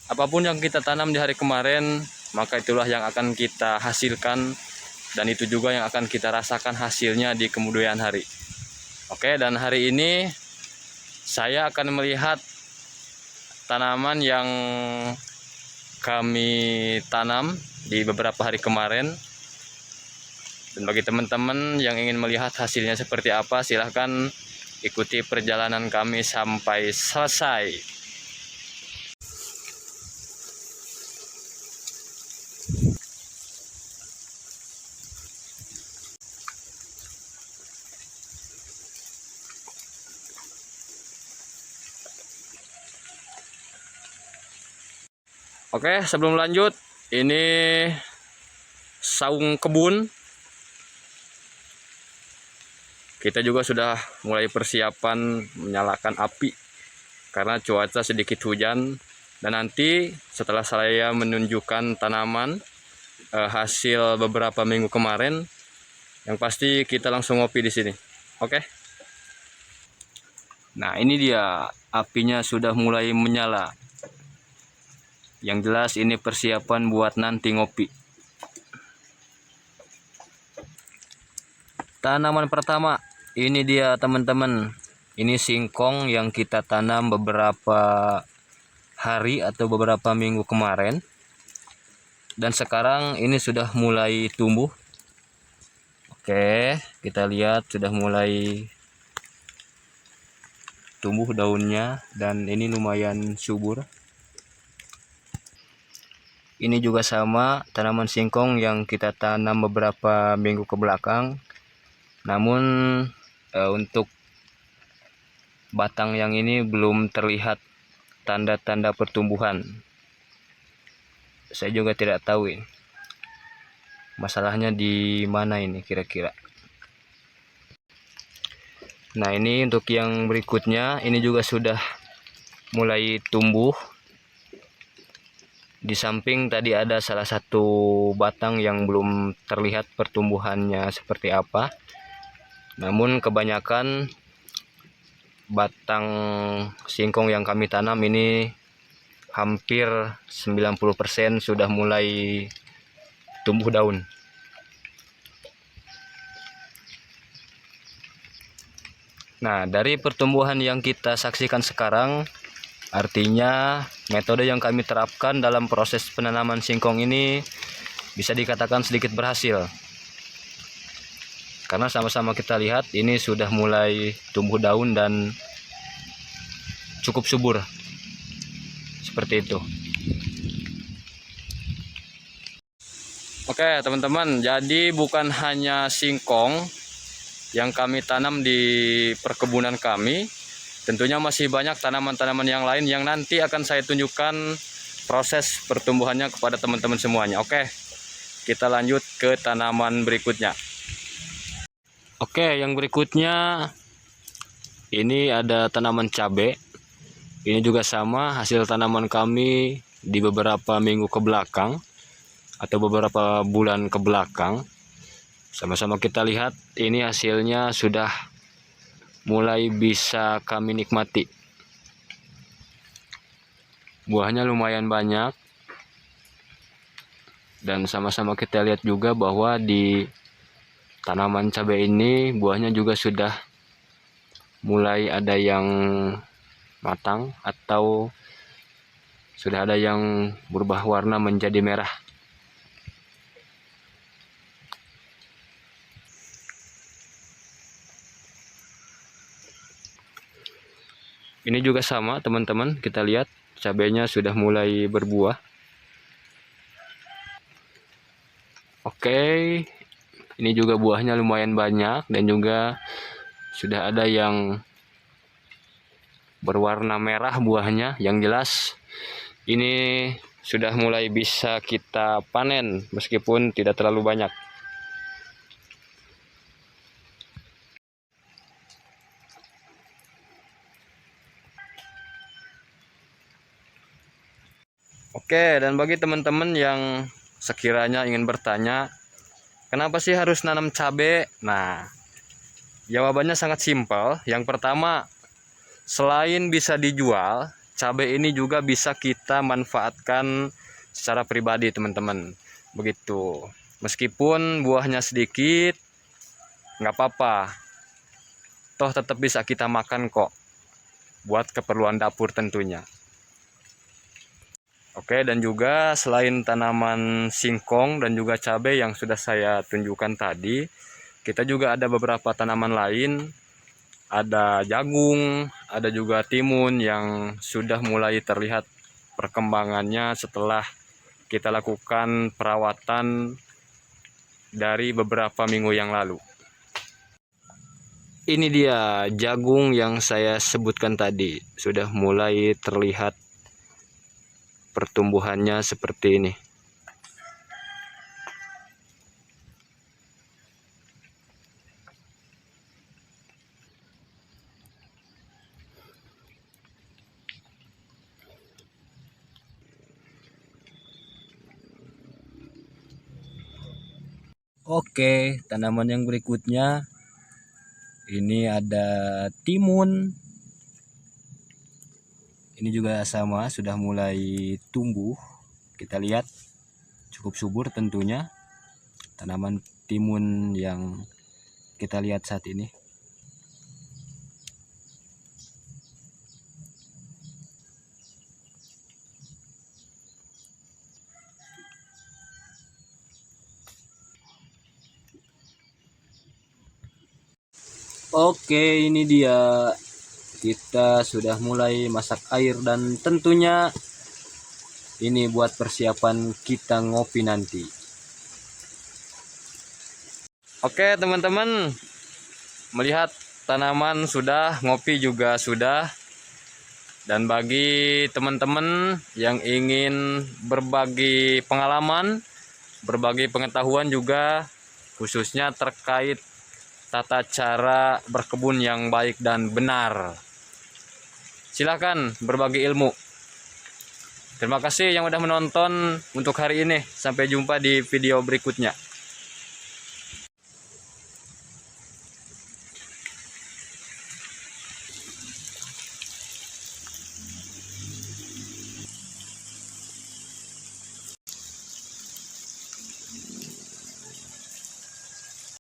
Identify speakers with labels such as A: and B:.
A: apapun yang kita tanam di hari kemarin, maka itulah yang akan kita hasilkan, dan itu juga yang akan kita rasakan hasilnya di kemudian hari. Oke, dan hari ini saya akan melihat tanaman yang kami tanam di beberapa hari kemarin. Dan bagi teman-teman yang ingin melihat hasilnya seperti apa, silahkan ikuti perjalanan kami sampai selesai. Oke, sebelum lanjut, ini saung kebun. Kita juga sudah mulai persiapan menyalakan api karena cuaca sedikit hujan. Dan nanti setelah saya menunjukkan tanaman hasil beberapa minggu kemarin, yang pasti kita langsung ngopi di sini. Oke. Nah, ini dia apinya sudah mulai menyala. Yang jelas ini persiapan buat nanti ngopi. Tanaman pertama, ini dia teman-teman. Ini singkong yang kita tanam beberapa hari atau beberapa minggu kemarin. Dan sekarang ini sudah mulai tumbuh. Oke, kita lihat sudah mulai tumbuh daunnya dan ini lumayan subur. Ini juga sama, tanaman singkong yang kita tanam beberapa minggu ke belakang. Namun untuk batang yang ini belum terlihat tanda-tanda pertumbuhan. Saya juga tidak tahu ini masalahnya di mana ini kira-kira. Nah, ini untuk yang berikutnya, ini juga sudah mulai tumbuh. Di samping tadi ada salah satu batang yang belum terlihat pertumbuhannya seperti apa. Namun kebanyakan batang singkong yang kami tanam ini hampir 90% sudah mulai tumbuh daun. Nah, dari pertumbuhan yang kita saksikan sekarang, artinya metode yang kami terapkan dalam proses penanaman singkong ini bisa dikatakan sedikit berhasil. Karena sama-sama kita lihat ini sudah mulai tumbuh daun dan cukup subur. Seperti itu. Oke teman-teman, jadi bukan hanya singkong yang kami tanam di perkebunan kami. Tentunya masih banyak tanaman-tanaman yang lain yang nanti akan saya tunjukkan proses pertumbuhannya kepada teman-teman semuanya. Oke, kita lanjut ke tanaman berikutnya. Oke, yang berikutnya ini ada tanaman cabai. Ini juga sama, hasil tanaman kami di beberapa minggu ke belakang atau beberapa bulan ke belakang. Sama-sama kita lihat ini hasilnya sudah mulai bisa kami nikmati. Buahnya lumayan banyak. Dan sama-sama kita lihat juga bahwa di tanaman cabai ini buahnya juga sudah mulai ada yang matang atau sudah ada yang berubah warna menjadi merah. Ini juga sama teman-teman, kita lihat cabainya sudah mulai berbuah. Oke, ini juga buahnya lumayan banyak dan juga sudah ada yang berwarna merah buahnya. Yang jelas ini sudah mulai bisa kita panen meskipun tidak terlalu banyak. Oke, dan bagi teman-teman yang sekiranya ingin bertanya, kenapa sih harus nanam cabai? Nah, jawabannya sangat simpel. Yang pertama, selain bisa dijual, cabai ini juga bisa kita manfaatkan secara pribadi teman-teman. Begitu. Meskipun buahnya sedikit, nggak apa-apa. Toh tetap bisa kita makan kok. Buat keperluan dapur tentunya. Oke, dan juga selain tanaman singkong dan juga cabai yang sudah saya tunjukkan tadi, kita juga ada beberapa tanaman lain. Ada jagung, ada juga timun yang sudah mulai terlihat perkembangannya setelah kita lakukan perawatan dari beberapa minggu yang lalu. Ini dia jagung yang saya sebutkan tadi, sudah mulai terlihat pertumbuhannya seperti ini. Oke, tanaman yang berikutnya ini ada timun. Ini juga sama, sudah mulai tumbuh. Kita lihat cukup subur tentunya tanaman timun yang kita lihat saat ini. Oke, ini dia. Kita sudah mulai masak air dan tentunya ini buat persiapan kita ngopi nanti. Oke teman-teman, melihat tanaman sudah, ngopi juga sudah. Dan bagi teman-teman yang ingin berbagi pengalaman, berbagi pengetahuan juga, khususnya terkait tata cara berkebun yang baik dan benar, silakan berbagi ilmu. Terima kasih yang udah menonton untuk hari ini. Sampai jumpa di video berikutnya.